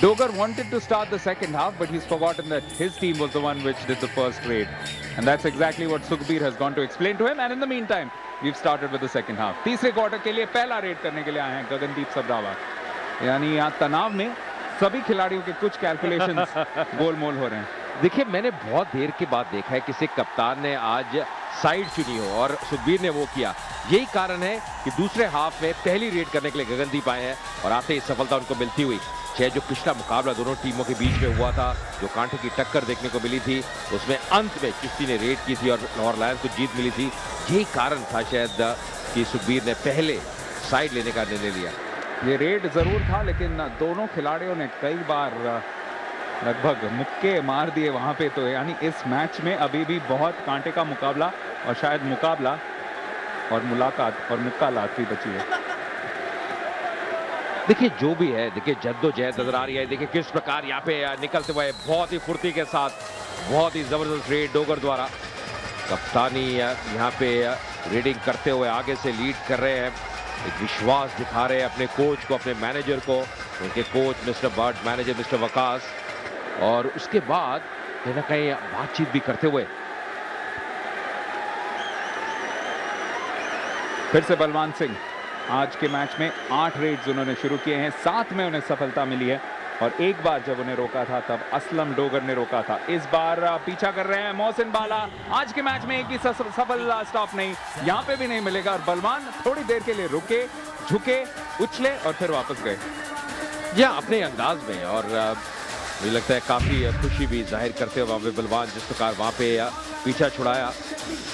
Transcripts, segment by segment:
Dogar wanted to start the second half, but he's forgotten that his team was the one which did the first raid. And that's exactly what Sukhbir has gone to explain to him. And in the meantime, we've started with the second half. तीसरे quarter के लिए पहला red करने के लिए आए हैं गगनदीप सबरावा. यानी यहाँ तनाव में सभी खिलाड़ियों के कुछ कैलकुलेशंस गोलमोल हो रहे हैं. देखिए, मैंने बहुत देर के बाद देखा है किसी कप्तान ने आज साइड चुनी हो और सुखबीर ने वो किया. यही कारण है कि दूसरे हाफ में पहली रेड करने के लिए गगनदीप आए हैं और आते ही सफलता उनको मिलती हुई. जो पिछला मुकाबला दोनों टीमों के बीच में हुआ था, जो कांटे की टक्कर देखने को मिली थी, उसमें अंत में चिश्ती ने रेड की थी और लाहौर लायंस को जीत मिली थी. यही कारण था शायद कि सुखबीर ने पहले साइड लेने का निर्णय लिया. ये रेड जरूर था, लेकिन दोनों खिलाड़ियों ने कई बार लगभग मुक्के मार दिए वहां पे. तो यानी इस मैच में अभी भी बहुत कांटे का मुकाबला और शायद मुकाबला और मुलाकात और मुक्कालात भी बची है. देखिए, जो भी है, देखिए जद्दोजहद नजर आ रही है. देखिए किस प्रकार यहाँ पे निकलते हुए बहुत ही फुर्ती के साथ बहुत ही जबरदस्त रेड डोगर द्वारा. कप्तानी यहाँ पे रेडिंग करते हुए आगे से लीड कर रहे हैं. एक विश्वास दिखा रहे हैं अपने कोच को, अपने मैनेजर को. उनके coach mister but, manager mister Waqas, और उसके बाद कहीं ना कहीं बातचीत भी करते हुए. फिर से बलवान सिंह आज के मैच में 8 रेड्स उन्होंने शुरू किए हैं. 7 में उन्हें सफलता मिली है और एक बार जब उन्हें रोका था तब असलम डोगर ने रोका था. इस बार पीछा कर रहे हैं मोहसिन बाला. आज के मैच में एक ही सफल स्टॉप नहीं, यहाँ पे भी नहीं मिलेगा. और बलवान थोड़ी देर के लिए रुके, झुके, उछले और फिर वापस गए. या अपने अंदाज में, और मुझे लगता है काफी खुशी भी जाहिर करते हुए वहां पे बलवान जिस प्रकार वहां पे पीछा छुड़ाया.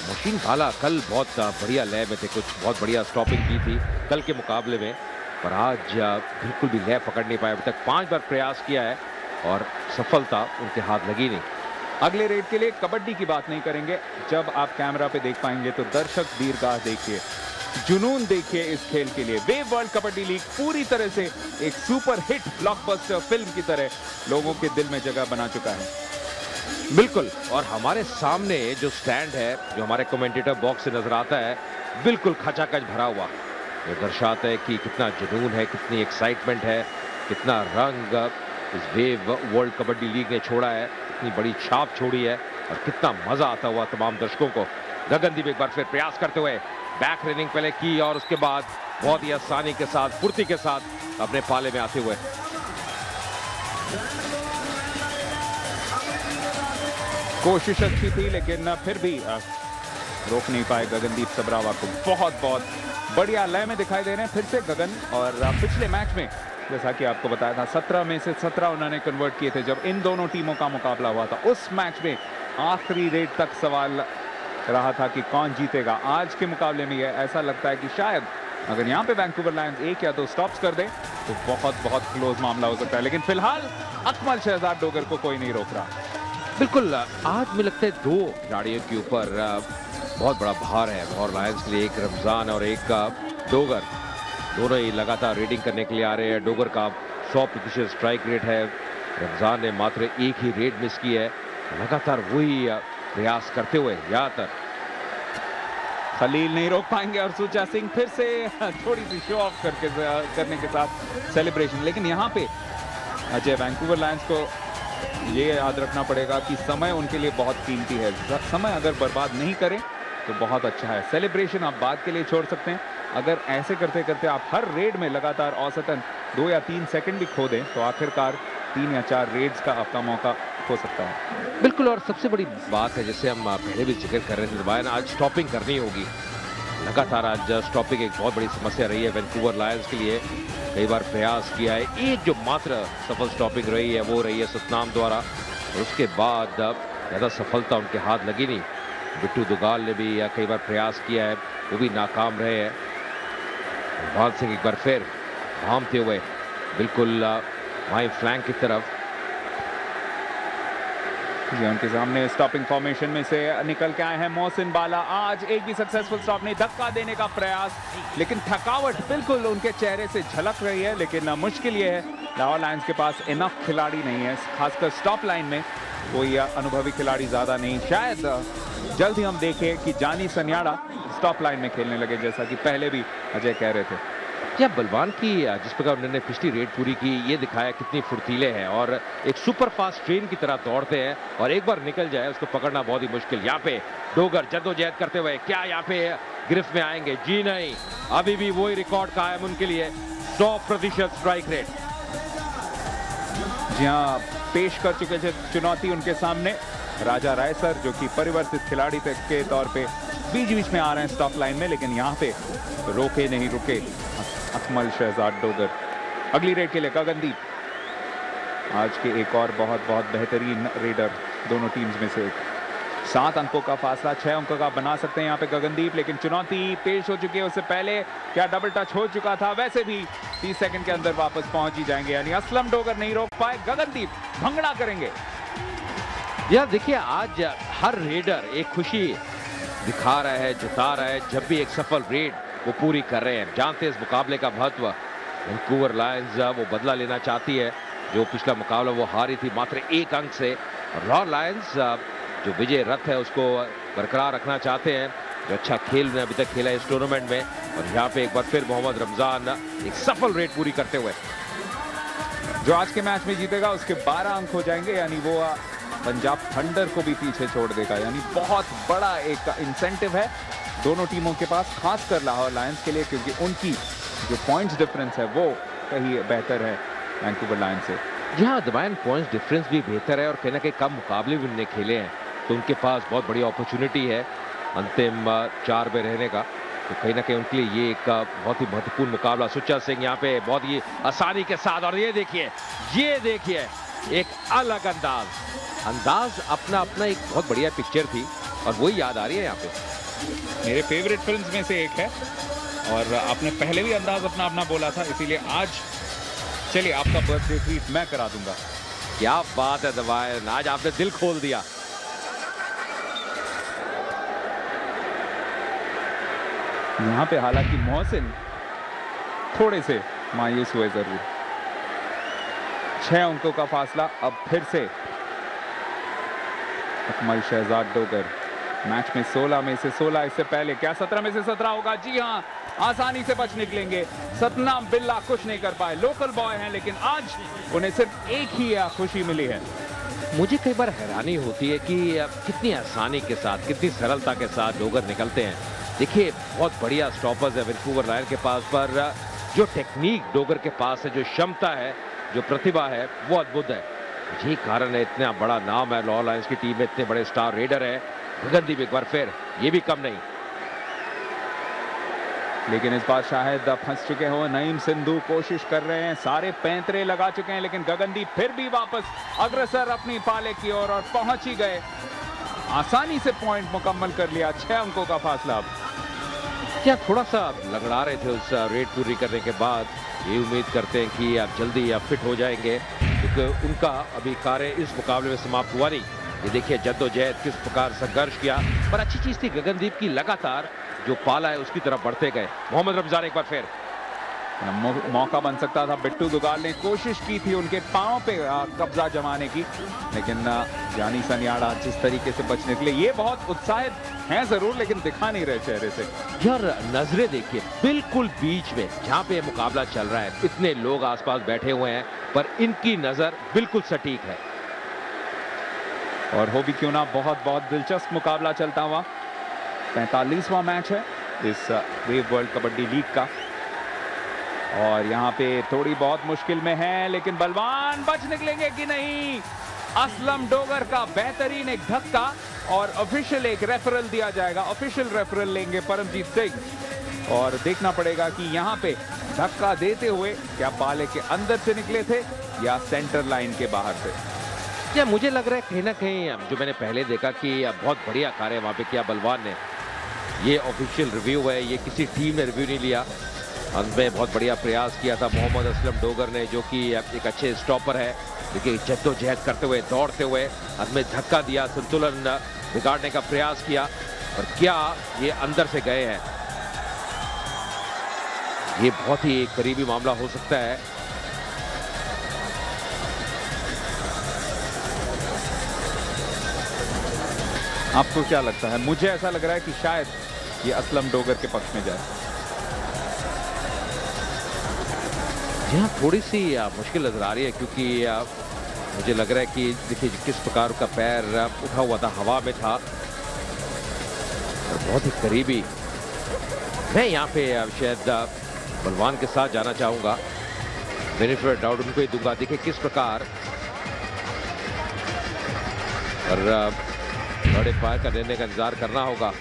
मोहसिन बाला कल बहुत बढ़िया लय में थे, कुछ बहुत बढ़िया स्टॉपिंग की थी कल के मुकाबले में, पर आज बिल्कुल भी लय पकड़ नहीं पाए. अभी तक 5 बार प्रयास किया है और सफलता उनके हाथ लगी नहीं. अगले रेड के लिए कबड्डी की बात नहीं करेंगे. जब आप कैमरा पे देख पाएंगे तो दर्शक दीर्घाह देखिए, जुनून देखिए इस खेल के लिए. वेव वर्ल्ड कबड्डी लीग पूरी तरह से एक सुपर हिट ब्लॉकबस्टर फिल्म की तरह लोगों के दिल में जगह बना चुका है. बिल्कुल. और हमारे सामने जो स्टैंड है, जो हमारे कमेंटेटर बॉक्स से नजर आता है, बिल्कुल खचाखच भरा हुआ. ये दर्शाता है कि कितना जुनून है, कितनी एक्साइटमेंट है, कितना रंग इस वेव वर्ल्ड कबड्डी लीग ने छोड़ा है, कितनी बड़ी छाप छोड़ी है और कितना मजा आता हुआ तमाम दर्शकों को. गगनदीप एक बार फिर प्रयास करते हुए बैक रेनिंग पहले की और उसके बाद बहुत ही आसानी के साथ, फुर्ती के साथ अपने पाले में आते हुए. कोशिश अच्छी थी लेकिन फिर भी रोक नहीं पाए गगनदीप सबरावा को. बहुत बढ़िया लय में दिखाई दे रहे हैं फिर से गगन. और पिछले मैच में जैसा कि आपको बताया था 17 में से 17 उन्होंने कन्वर्ट किए थे जब इन दोनों टीमों का मुकाबला हुआ था. उस मैच में आखिरी रेड तक सवाल रहा था कि कौन जीतेगा. आज के मुकाबले में यह ऐसा लगता है कि शायद अगर यहाँ पे वैंकूवर लायंस 1 या 2 स्टॉप्स कर दे तो बहुत क्लोज मामला हो सकता है. लेकिन फिलहाल अकमल शहजाद डोगर को कोई नहीं रोक रहा. बिल्कुल. आज मुझे लगता है 2 खिलाड़ियों के ऊपर बहुत बड़ा भार है लाहौर लायंस के लिए. एक रमजान और एक डोगर. दोनों ही लगातार रेडिंग करने के लिए आ रहे हैं. डोगर का 100% स्ट्राइक रेट है. रमजान ने मात्र एक ही रेड मिस की है. लगातार वही प्रयास करते हुए ज्यादातर. खलील नहीं रोक पाएंगे और सुचा सिंह फिर से थोड़ी सी शो ऑफ करने के साथ सेलिब्रेशन. लेकिन यहाँ पे अजय वैंकूवर लायंस को ये याद रखना पड़ेगा कि समय उनके लिए बहुत कीमती है. समय अगर बर्बाद नहीं करें तो बहुत अच्छा है. सेलिब्रेशन आप बाद के लिए छोड़ सकते हैं. अगर ऐसे करते करते आप हर रेड में लगातार औसतन 2 या 3 सेकंड भी खो दें तो आखिरकार 3 या 4 रेड्स का आपका मौका हो सकता है. बिल्कुल. और सबसे बड़ी बात है, जैसे हम पहले भी जिक्र कर रहे थे, आज स्टॉपिंग करनी होगी. लगातार आज स्टॉपिंग एक बहुत बड़ी समस्या रही है वैंकूवर लायंस के लिए. कई बार प्रयास किया है. एक जो मात्र सफल स्टॉपिंग रही है वो रही है सतनाम द्वारा. और उसके बाद ज़्यादा सफलता उनके हाथ लगी नहीं. बिट्टू दुगाल ने भी कई बार प्रयास किया है, वो भी नाकाम रहे हैं. बलवान सिंह एक बार फिर भामते हुए बिल्कुल बाएं फ्लैंक की तरफ. उनके सामने स्टॉपिंग फॉर्मेशन में से निकल के आए हैं मोहसिन बाला. आज एक भी सक्सेसफुल स्टॉप नहीं. धक्का देने का प्रयास, लेकिन थकावट बिल्कुल उनके चेहरे से झलक रही है. लेकिन मुश्किल ये है लाहौर लायंस के पास इनफ खिलाड़ी नहीं है, खासकर स्टॉप लाइन में कोई अनुभवी खिलाड़ी ज्यादा नहीं. शायद जल्द ही हम देखें कि जानी सन्याड़ा स्टॉप लाइन में खेलने लगे, जैसा कि पहले भी अजय कह रहे थे. क्या बलवान की जिस प्रकार उन्होंने पिछली रेड पूरी की, ये दिखाया कितनी फुर्तीले हैं और एक सुपर फास्ट ट्रेन की तरह दौड़ते हैं और एक बार निकल जाए उसको पकड़ना बहुत ही मुश्किल। यहाँ पे डोगर जद्दोजहद करते हुए क्या यहाँ पे गिरफ्त में आएंगे? जी नहीं, अभी भी वही रिकॉर्ड कायम उनके लिए, 100% स्ट्राइक रेट। जी हाँ, पेश कर चुके थे चुनौती उनके सामने राजा रायसर, जो कि परिवर्तित खिलाड़ी के तौर पे बीच बीच में आ रहे हैं स्टॉप लाइन में, लेकिन यहाँ पे रोके नहीं रुके अकमल शहजाद डोगर। अगली रेड के लिए गगनदीप, आज के एक और बहुत बहुत बेहतरीन रेडर दोनों टीम्स में से एक। 7 अंकों का फासला 6 अंकों का बना सकते हैं यहाँ पे गगनदीप, लेकिन चुनौती पेश हो चुकी है। उससे पहले क्या डबल टच हो चुका था? वैसे भी 30 सेकंड के अंदर वापस पहुंच ही जाएंगे, यानी असलम डोगर नहीं रोक पाए, गगनदीप भंगड़ा करेंगे। यार देखिए, आज हर रेडर एक खुशी दिखा रहा है, जता रहा है जब भी एक सफल रेड वो पूरी कर रहे हैं। जानते हैं इस मुकाबले का महत्व। वैंकूवर लायंस वो बदला लेना चाहती है, जो पिछला मुकाबला वो हारी थी मात्र 1 अंक से। रॉ लायंस जो विजय रथ है उसको बरकरार रखना चाहते हैं, जो अच्छा खेल ने अभी तक खेला इस टूर्नामेंट में। और यहाँ पे एक बार फिर मोहम्मद रमजान एक सफल रेड पूरी करते हुए। जो आज के मैच में जीतेगा उसके 12 अंक हो जाएंगे, यानी वो पंजाब थंडर को भी पीछे छोड़ देगा। यानी बहुत बड़ा एक इंसेंटिव है दोनों टीमों के पास, खासकर लाहौर लायंस के लिए, क्योंकि उनकी जो पॉइंट्स डिफरेंस है वो कहीं बेहतर है वैंकूवर लायंस से। जी हाँ, दबायन पॉइंट्स डिफरेंस भी बेहतर है और कहीं ना कहीं कम मुकाबले भी उन्होंने खेले हैं, तो उनके पास बहुत बड़ी अपॉर्चुनिटी है अंतिम 4 में रहने का। तो कहीं ना कहीं उनके लिए ये एक बहुत ही महत्वपूर्ण मुकाबला। सुच्चा सिंह यहाँ पे बहुत ही आसानी के साथ, और ये देखिए एक अलग अंदाज अपना एक बहुत बढ़िया पिक्चर थी और वही याद आ रही है यहाँ पे। मेरे फेवरेट फिल्म्स में से एक है, और आपने पहले भी अंदाज अपना बोला था, इसीलिए आज चलिए आपका बर्थडे ट्रीट मैं करा दूंगा। क्या बात है दबायन, आज आपने दिल खोल दिया। यहाँ पे हालांकि मोहसिन थोड़े से मायूस हुए जरूर। 6 अंकों का फासला अब फिर से अकमल शहजाद डोगर। मैच में 16 में से 16, इससे पहले क्या 17 में से 17 होगा? जी हाँ, आसानी से बच निकलेंगे। सतनाम बिल्ला कुछ नहीं कर पाए, लोकल बॉय हैं, लेकिन आज उन्हें सिर्फ एक ही खुशी मिली है। मुझे कई बार हैरानी होती है कि कितनी आसानी के साथ, कितनी सरलता के साथ डोगर निकलते हैं। देखिए, बहुत बढ़िया स्टॉपर्स है वैंकूवर लायन के पास, पर जो टेक्निक डोगर के पास है, जो क्षमता है, जो प्रतिभा है, वो अद्भुत है। यही कारण है, इतना बड़ा नाम है लाहौर लायंस की टीम में, इतने बड़े स्टार रेडर है। गगनदीप एक बार फिर, ये भी कम नहीं, लेकिन इस बार शायद फंस चुके हो। नईम सिंधु कोशिश कर रहे हैं, सारे पैंतरे लगा चुके हैं, लेकिन गगनदीप फिर भी वापस अग्रसर अपनी पाले की ओर और पहुंच ही गए। आसानी से पॉइंट मुकम्मल कर लिया, 6 अंकों का फासला। अब क्या थोड़ा सा लगड़ा रहे थे उस रेड पूरी करने के बाद। ये उम्मीद करते हैं कि आप जल्दी फिट हो जाएंगे, क्योंकि उनका अभी कार्य इस मुकाबले में समाप्त हुआ नहीं। ये देखिए जद्दोजहद किस प्रकार संघर्ष किया, पर अच्छी चीज थी गगनदीप की लगातार जो पाला है उसकी तरफ बढ़ते गए। मोहम्मद रमजान एक बार फिर, मौका बन सकता था। बिट्टू दुगाल ने कोशिश की थी उनके पांव पे कब्जा जमाने की, लेकिन जानी सनियाड़ा जिस तरीके से बच निकले। ये बहुत उत्साहित हैं जरूर, लेकिन दिखा नहीं रहे चेहरे से। यार नजरें देखिए, बिल्कुल बीच में जहां पे मुकाबला चल रहा है, इतने लोग आसपास बैठे हुए हैं, पर इनकी नजर बिल्कुल सटीक है। और हो भी क्यों ना, बहुत बहुत दिलचस्प मुकाबला चलता हुआ। 45वां मैच है इस वेव वर्ल्ड कबड्डी लीग का, और यहाँ पे थोड़ी बहुत मुश्किल में है, लेकिन बलवान बच निकलेंगे कि नहीं? असलम डोगर का बेहतरीन एक धक्का, और ऑफिशियल एक रेफरल दिया जाएगा। ऑफिशियल रेफरल लेंगे परमजीत सिंह, और देखना पड़ेगा कि यहाँ पे धक्का देते हुए क्या पाले के अंदर से निकले थे या सेंटर लाइन के बाहर से। क्या मुझे लग रहा है कहीं ना कहीं, जो मैंने पहले देखा कि बहुत बढ़िया कार्य वहां पे किया बलवान ने। ये ऑफिशियल रिव्यू है, ये किसी टीम ने रिव्यू नहीं लिया। अंत में बहुत बढ़िया प्रयास किया था मोहम्मद असलम डोगर ने, जो कि एक अच्छे स्टॉपर है। देखिए जद्दोजहद करते हुए, दौड़ते हुए अंत में धक्का दिया, संतुलन बिगाड़ने का प्रयास किया, और क्या ये अंदर से गए हैं। ये बहुत ही करीबी मामला हो सकता है। आपको क्या लगता है? मुझे ऐसा लग रहा है कि शायद ये असलम डोगर के पक्ष में जाए। जी हाँ, थोड़ी सी मुश्किल नजर आ रही है, क्योंकि मुझे लग रहा है कि देखिए किस प्रकार का पैर उठा हुआ था, हवा में था और बहुत ही करीबी। मैं यहाँ पे शायद बलवान के साथ जाना चाहूंगा, बेनिफिट डाउट उनको ही दूंगा। देखिए किस प्रकार और बड़े पैर का निर्णय का इंतजार करना होगा।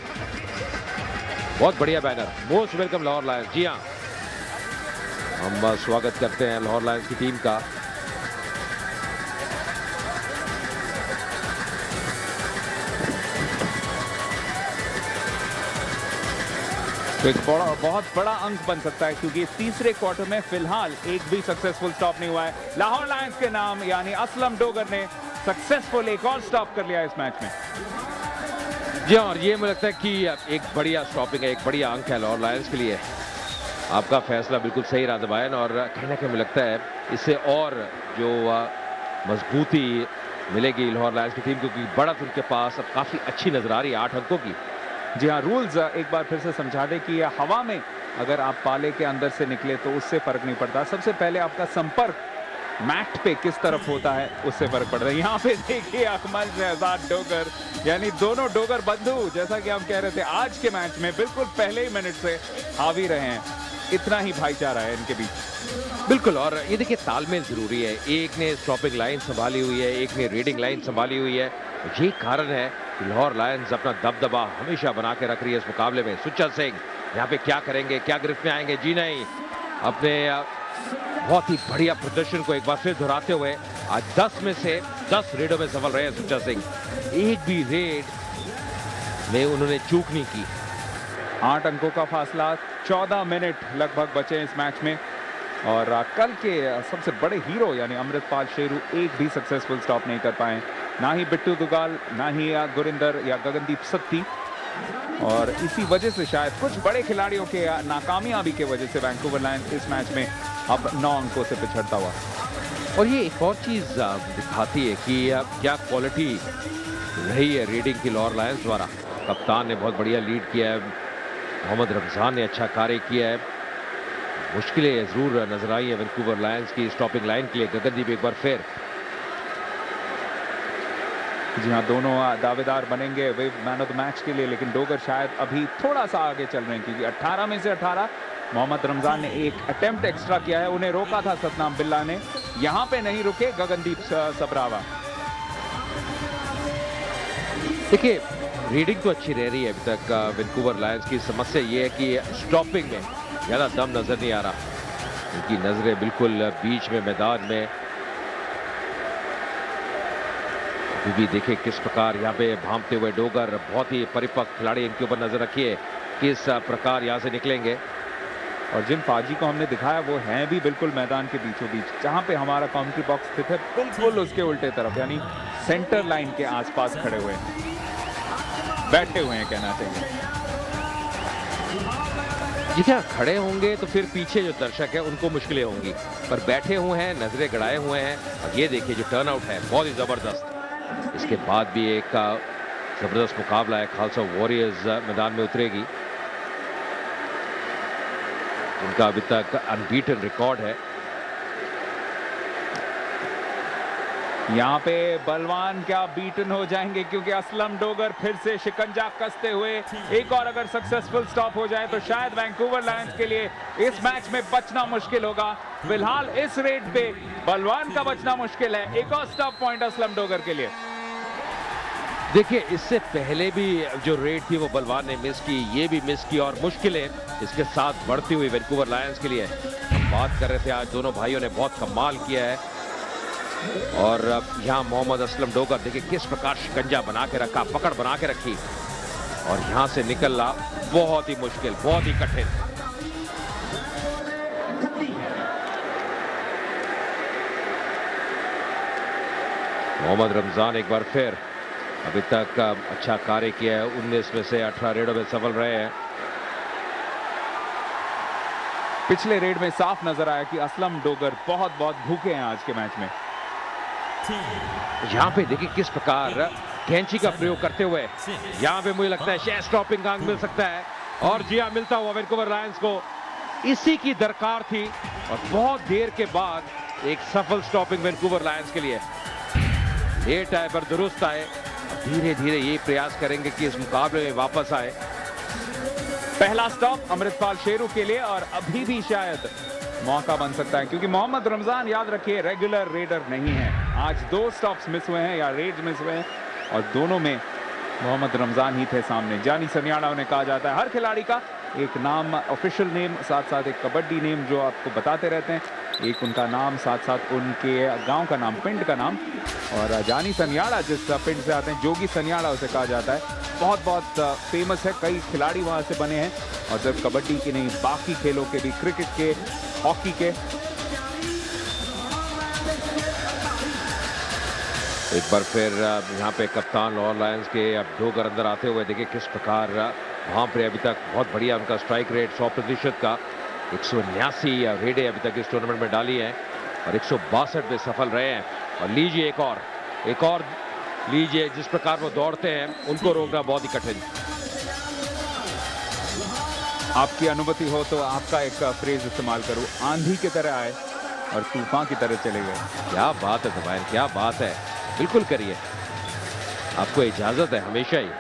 बहुत बढ़िया banner, most welcome Lahore Lions. जी हाँ, हम स्वागत करते हैं लाहौर लायंस की टीम का। तो एक बहुत बड़ा अंक बन सकता है, क्योंकि इस तीसरे क्वार्टर में फिलहाल एक भी सक्सेसफुल स्टॉप नहीं हुआ है। लाहौर लायंस के नाम यानी असलम डोगर ने सक्सेसफुल एक और स्टॉप कर लिया इस मैच में। जी हाँ, और ये मुझे लगता है कि एक बढ़िया स्टॉपिंग है, एक बढ़िया अंक है लाहौर लायंस के लिए। आपका फैसला बिल्कुल सही रहा दबायन, और कहीं ना कहीं मुझे लगता है इससे और जो मजबूती मिलेगी लाहौर लायंस की टीम, क्योंकि बढ़त उनके पास अब काफी अच्छी नजर आ रही है 8 अंकों की। जी हाँ, रूल्स एक बार फिर से समझा दें कि हवा में अगर आप पाले के अंदर से निकले तो उससे फर्क नहीं पड़ता। सबसे पहले आपका संपर्क मैट पे किस तरफ होता है उससे फर्क पड़ रहा है। यहाँ पे देखिए अकमल शहजाद डोगर, यानी दोनों डोगर बंधु, जैसा कि हम कह रहे थे, आज के मैच में बिल्कुल पहले ही मिनट से हावी रहे हैं। इतना ही भाईचारा है इनके बीच। बिल्कुल, और ये देखिए तालमेल जरूरी है। एक ने स्टॉपिंग लाइन संभाली हुई है, एक ने रीडिंग लाइन संभाली हुई है। यही कारण है कि लाहौर लायंस अपना दबदबा हमेशा बना के रख रही है इस मुकाबले में। सुच्चा सिंह यहाँ पे क्या करेंगे, क्या गिरफ्त में आएंगे? जी नहीं, अपने बहुत ही बढ़िया प्रदर्शन को एक बार फिर दोहराते हुए आज 10 में से 10 रेडों में सफल रहे हैं सुच्चा सिंह। एक भी रेड में उन्होंने चूक नहीं की। 8 अंकों का फासला, 14 मिनट लगभग बचे इस मैच में, और कल के सबसे बड़े हीरो यानी अमृतपाल शेरू एक भी सक्सेसफुल स्टॉप नहीं कर पाए। ना ही बिट्टू दुगाल, ना ही गुरिंदर या गगनदीप सत्ती, और इसी वजह से शायद कुछ बड़े खिलाड़ियों के नाकामयाबी के वजह से वैंकूवर लायंस इस मैच में अब 9 अंकों से पिछड़ता हुआ। और ये एक और चीज दिखाती है कि क्या क्वालिटी रही है रीडिंग की लाहौर लायंस द्वारा। कप्तान ने बहुत बढ़िया लीड किया है, मोहम्मद रमजान ने अच्छा कार्य किया है। मुश्किलें जरूर नजर आई है वैंकूवर लायंस की स्टॉपिंग लाइन के लिए। गगनदीप एक बार फिर, जी हाँ, दोनों दावेदार बनेंगे वे मैन ऑफ द मैच के लिए, लेकिन डोगर शायद अभी थोड़ा सा आगे चल रहे हैं, क्योंकि 18 में से 18 मोहम्मद रमजान ने एक अटेम्प्ट एक्स्ट्रा किया है। उन्हें रोका था सतनाम बिल्ला ने, यहां पे नहीं रुके गगनदीप सबरावा। देखिए रीडिंग तो अच्छी रह रही है अभी तक वैंकूवर लायंस की। समस्या ये है कि स्टॉपिंग में ज्यादा दम नजर नहीं आ रहा। उनकी नजरें बिल्कुल बीच में मैदान में। अभी भी देखिए किस प्रकार यहाँ पे भांपते हुए डोगर, बहुत ही परिपक्व खिलाड़ी, इनके ऊपर नजर रखिए किस प्रकार यहाँ से निकलेंगे। और जिन फाजी को हमने दिखाया वो हैं भी बिल्कुल मैदान के बीचों बीच, जहां पे हमारा काउंट्री बॉक्स स्थित है बिल्कुल उसके उल्टे तरफ, यानी सेंटर लाइन के आसपास खड़े हुए हैं, बैठे हुए हैं कहना चाहिए। जी क्या खड़े होंगे तो फिर पीछे जो दर्शक है उनको मुश्किलें होंगी, पर बैठे हुए हैं, नजरें गड़ाए हुए हैं। और ये देखिए जो टर्नआउट है बहुत ही जबरदस्त। इसके बाद भी एक जबरदस्त मुकाबला है। खालसा वॉरियर्स मैदान में उतरेगी, उनका अभी तक अनबीटन रिकॉर्ड है। यहाँ पे बलवान क्या बीटन हो जाएंगे, क्योंकि असलम डोगर फिर से शिकंजा कसते हुए एक और अगर सक्सेसफुल स्टॉप हो जाए तो शायद वैंकूवर लायंस के लिए इस मैच में बचना मुश्किल होगा। फिलहाल इस रेट पे बलवान का बचना मुश्किल है। एक और स्टॉप पॉइंट असलम डोगर के लिए। देखिए इससे पहले भी जो रेड थी वो बलवान ने मिस की, ये भी मिस की, और मुश्किलें इसके साथ बढ़ती हुई वैंकूवर लायंस के लिए। हम बात कर रहे थे आज दोनों भाइयों ने बहुत कमाल किया है। और यहाँ मोहम्मद असलम डोगर देखिए किस प्रकार शिकंजा बना के रखा, पकड़ बना के रखी, और यहाँ से निकलना बहुत ही मुश्किल, बहुत ही कठिन। मोहम्मद रमजान एक बार फिर अभी तक अच्छा कार्य किया है। 19 में से 18 रेडों में सफल रहे हैं। पिछले रेड में साफ नजर आया कि असलम डोगर बहुत भूखे हैं आज के मैच में। यहाँ पे देखिए किस प्रकार कैंची का प्रयोग करते हुए यहाँ पे मुझे लगता है शायद स्टॉपिंग का अंक मिल सकता है। और जी हाँ, मिलता हुआ वैंकूवर लायंस को। इसी की दरकार थी और बहुत देर के बाद एक सफल स्टॉपिंग वैंकूवर लायंस के लिए। लेट आए पर दुरुस्त आए। धीरे धीरे ये प्रयास करेंगे कि इस मुकाबले में वापस आए। पहला स्टॉप अमृतपाल शेरू के लिए और अभी भी शायद मौका बन सकता है, क्योंकि मोहम्मद रमजान याद रखिए रेगुलर रेडर नहीं है। आज 2 स्टॉप्स मिस हुए हैं या रेड्स मिस हुए हैं और दोनों में मोहम्मद रमजान ही थे सामने। जानी सनियाड़ा उन्हें कहा जाता है। हर खिलाड़ी का एक नाम, ऑफिशियल नेम, साथ साथ एक कबड्डी नेम जो आपको बताते रहते हैं, एक उनका नाम, साथ साथ उनके गांव का नाम, पिंड का नाम। और जानी सनियाड़ा जिस पिंड से आते हैं, जोगी सनियाड़ा उसे कहा जाता है, बहुत फेमस है। कई खिलाड़ी वहां से बने हैं और सिर्फ कबड्डी की नहीं, बाकी खेलों के भी, क्रिकेट के, हॉकी के। एक बार फिर यहाँ पे कप्तान लाहौर लायंस के अब डोगर अंदर आते हुए देखिए किस प्रकार वहां पे अभी तक बहुत बढ़िया उनका स्ट्राइक रेट 100% का 189 रेडें अभी तक इस टूर्नामेंट में डाली हैं और 162 में सफल रहे हैं। और लीजिए एक और लीजिए, जिस प्रकार वो दौड़ते हैं उनको रोकना बहुत ही कठिन। आपकी अनुमति हो तो आपका एक फ्रेज इस्तेमाल करूं, आंधी की तरह आए और तूफान की तरह चले गए। क्या बात है दबाइन, क्या बात है, बिल्कुल करिए, आपको इजाजत है हमेशा ही।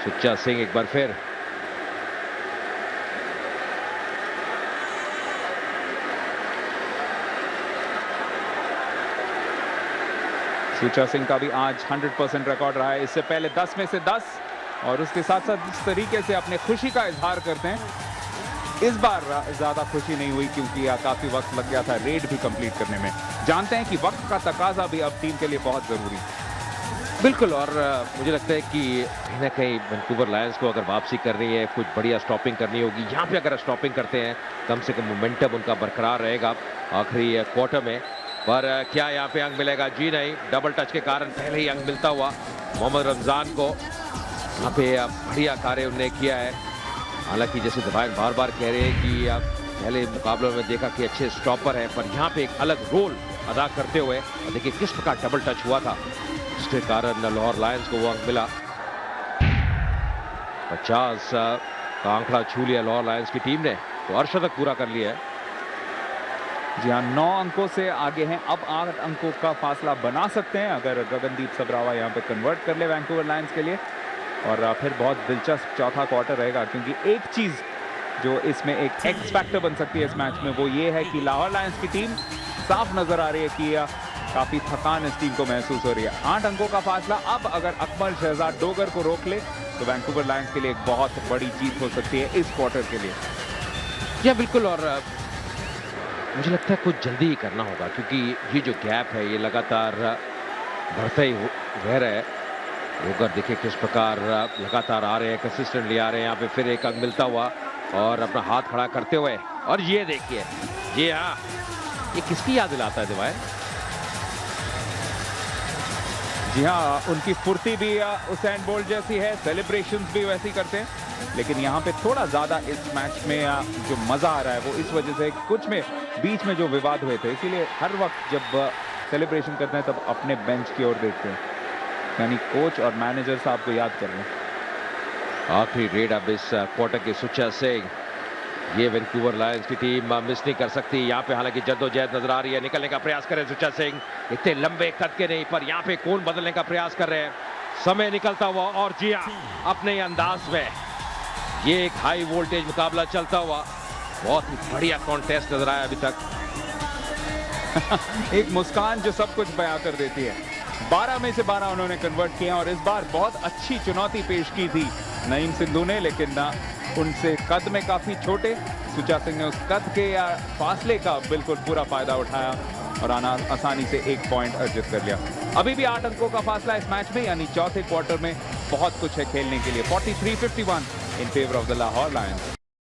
सुच्चा सिंह एक बार फिर सुच्चा सिंह का भी आज 100% रिकॉर्ड रहा है। इससे पहले 10 में से 10 और उसके साथ साथ जिस तरीके से अपने खुशी का इजहार करते हैं, इस बार ज्यादा खुशी नहीं हुई क्योंकि काफी वक्त लग गया था रेड भी कंप्लीट करने में। जानते हैं कि वक्त का तकाजा भी अब टीम के लिए बहुत जरूरी है। बिल्कुल, और मुझे लगता है कि कहीं ना कहीं वैंकूवर लायंस को अगर वापसी करनी है, कुछ बढ़िया स्टॉपिंग करनी होगी। यहाँ पे अगर स्टॉपिंग करते हैं, कम से कम मोमेंटम उनका बरकरार रहेगा आखिरी क्वार्टर में। पर क्या यहाँ पे अंक मिलेगा? जी नहीं, डबल टच के कारण पहले ही अंक मिलता हुआ मोहम्मद रमजान को। यहाँ पे बढ़िया कार्य उन्होंने किया है। हालांकि जैसे दबाइन बार बार कह रहे हैं कि पहले मुकाबलों में देखा कि अच्छे स्टॉपर हैं, पर यहाँ पे एक अलग रोल अदा करते हुए और देखिए किस प्रकार डबल टच हुआ था, जिसके कारण लाहौर लायंस को वो अंक मिला। 50 का आंकड़ा छू लिया लाहौर लायंस की टीम ने, तो अर्धशतक पूरा कर लिया है। जी हाँ, 9 अंकों से आगे हैं। अब 8 अंकों का फासला बना सकते हैं अगर गगनदीप सबरावा यहाँ पे कन्वर्ट कर ले वैंकूवर लायंस के लिए। और फिर बहुत दिलचस्प चौथा क्वार्टर रहेगा, क्योंकि एक चीज जो इसमें एक एक्स फैक्टर बन सकती है इस मैच में, वो ये है कि लाहौर लायंस की टीम साफ नजर आ रही है कि काफी थकान इस टीम को महसूस हो रही है। 8 अंकों का फासला अब अगर अकमल शहजाद डोगर को रोक ले तो वैंकूवर लायंस के लिए एक बहुत बड़ी जीत हो सकती है इस क्वार्टर के लिए। या बिल्कुल, और मुझे लगता है कुछ जल्दी ही करना होगा, क्योंकि ये जो गैप है ये लगातार बढ़ता ही रह रहा है। डोगर देखिए किस प्रकार लगातार आ रहे हैं, कंसिस्टेंटली आ रहे हैं। यहाँ पे फिर एक अंक मिलता हुआ और अपना हाथ खड़ा करते हुए, और ये देखिए, ये हाँ, ये किसकी याद दिलाता है दिवाए? जी हाँ, उनकी फुर्ती भी उसेन बोल्ट जैसी है, सेलिब्रेशंस भी वैसी करते हैं, लेकिन यहाँ पे थोड़ा ज्यादा इस मैच में जो मजा आ रहा है वो इस वजह से कुछ में बीच में जो विवाद हुए थे, इसीलिए हर वक्त जब सेलिब्रेशन करते हैं तब अपने बेंच की ओर देखते हैं, यानी कोच और मैनेजर साहब को याद कर रहे हैं। आखिरी रेड अब इस क्वार्टर के सुच्चा सिंह, ये वैंकूवर लायंस की टीम मिस नहीं कर सकती। यहाँ पे हालांकि जद्दोजहद नजर आ रही है, निकलने का प्रयास कर रहे हैं सुच्चा सिंह, इतने लंबे कद के नहीं, पर यहाँ पे कौन बदलने का प्रयास कर रहे हैं, समय निकलता हुआ, और जी हाँ, अपने अंदाज में ये एक हाई वोल्टेज मुकाबला चलता हुआ, बहुत ही बढ़िया कॉन्टेस्ट नजर आया अभी तक। एक मुस्कान जो सब कुछ बयां कर देती है। 12 में से 12 उन्होंने कन्वर्ट किए और इस बार बहुत अच्छी चुनौती पेश की थी नईम सिद्धू ने, लेकिन उनसे कद में काफी छोटे सुच्चा सिंह ने उस कद के या फासले का बिल्कुल पूरा फायदा उठाया और आसानी से 1 पॉइंट अर्जित कर लिया। अभी भी 8 अंकों का फासला इस मैच में, यानी चौथे क्वार्टर में बहुत कुछ है खेलने के लिए। 43-51 in favour of the Lahore Lions.